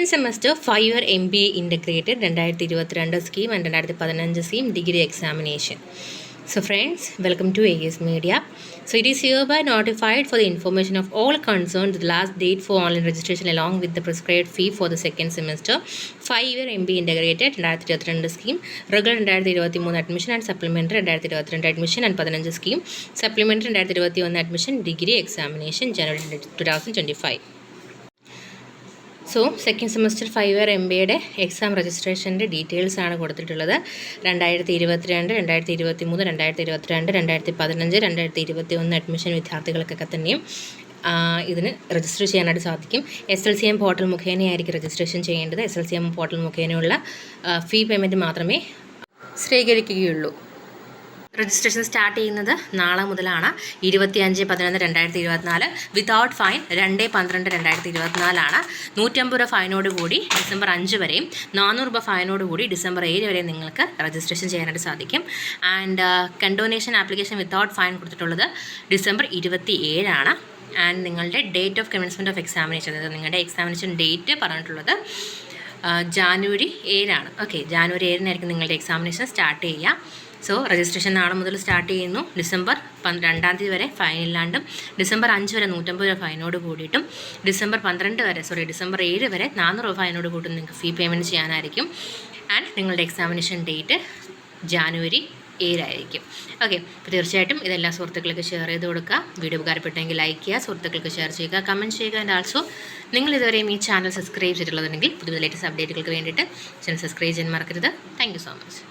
Second semester 5-year MBA integrated 2022 scheme and 2015 scheme degree examination. So friends, welcome to AS Media. So it is hereby notified for the information of all concerned the last date for online registration along with the prescribed fee for the second semester 5-year MBA integrated 2022 scheme, regular 2023 admission and supplementary 2022 admission and 15 scheme, supplementary 2021 admission degree examination January 2025. So second semester 5-year MBAയുടെ exam രജിസ്ട്രേഷൻ്റെ details ആണ് കൊടുത്തിട്ടുള്ളത്. 2022, 2023, 2022, 2015, 2021 admission വിദ്യാർത്ഥികൾക്കൊക്കെ തന്നെയും ഇതിന് register ചെയ്യാനായിട്ട് സാധിക്കും. SLCM portal മുഖേനയായിരിക്കും registration ചെയ്യേണ്ടത്. SLCM portal മുഖേനയുള്ള ഫീ പേയ്മെൻറ്റ് മാത്രമേ സ്വീകരിക്കുകയുള്ളൂ. രജിസ്ട്രേഷൻ സ്റ്റാർട്ട് ചെയ്യുന്നത് നാളെ മുതലാണ്. 25/11/2024 വിതൗട്ട് ഫൈൻ 2/12/2024 150 രൂപ ഫൈനോട് കൂടി ഡിസംബർ 5 വരെയും 400 രൂപ ഫൈനോട് കൂടി ഡിസംബർ 7 വരെയും നിങ്ങൾക്ക് രജിസ്ട്രേഷൻ ചെയ്യാനായിട്ട് സാധിക്കും. ആൻഡ് കണ്ടോനേഷൻ ആപ്ലിക്കേഷൻ വിതൗട്ട് ഫൈൻ കൊടുത്തിട്ടുള്ളത് ഡിസംബർ 27 ആൻഡ് നിങ്ങളുടെ date of commencement of examination, അതായത് നിങ്ങളുടെ എക്സാമിനേഷൻ ഡേറ്റ് പറഞ്ഞിട്ടുള്ളത് ജാനുവരി 7 ഓക്കെ, ജാനുവരി 7 നിങ്ങളുടെ എക്സാമിനേഷൻ സ്റ്റാർട്ട് ചെയ്യുക. സോ രജിസ്ട്രേഷൻ നാളെ മുതൽ സ്റ്റാർട്ട് ചെയ്യുന്നു. ഡിസംബർ 2 വരെ ഫൈൻ ഇല്ലാണ്ടും ഡിസംബർ 5 വരെ 150 രൂപ ഫൈനോട് കൂടിയിട്ടും ഡിസംബർ 7 വരെ 400 രൂപ ഫൈനോട് കൂട്ടും നിങ്ങൾക്ക് ഫീ പേയ്മെൻറ്റ് ചെയ്യാനായിരിക്കും. ആൻഡ് നിങ്ങളുടെ എക്സാമിനേഷൻ ഡേറ്റ് ജാനുവരി 7 ആയിരിക്കും. ഓക്കെ, അപ്പോൾ തീർച്ചയായിട്ടും ഇതെല്ലാ സുഹൃത്തുക്കൾക്ക് ഷെയർ ചെയ്ത് കൊടുക്കുക. വീഡിയോ ഉപകാരപ്പെട്ടെങ്കിൽ ലൈക്ക് ചെയ്യുക, സുഹൃത്തുക്കൾക്ക് ഷെയർ ചെയ്യുക, കമൻറ്റ് ചെയ്യുക. ആൻഡ് ആൾസോ നിങ്ങൾ ഇതുവരെയും ഈ ചാനൽ സബ്സ്ക്രൈബ് ചെയ്തിട്ടുള്ളതുണ്ടെങ്കിൽ പുതിയ ലേറ്റസ്റ്റ് അപ്ഡേറ്റുകൾക്ക് വേണ്ടിയിട്ട് ചാനൽ സബ്സ്ക്രൈബ് ചെയ്യാൻ മറക്കരുത്. Thank you so much.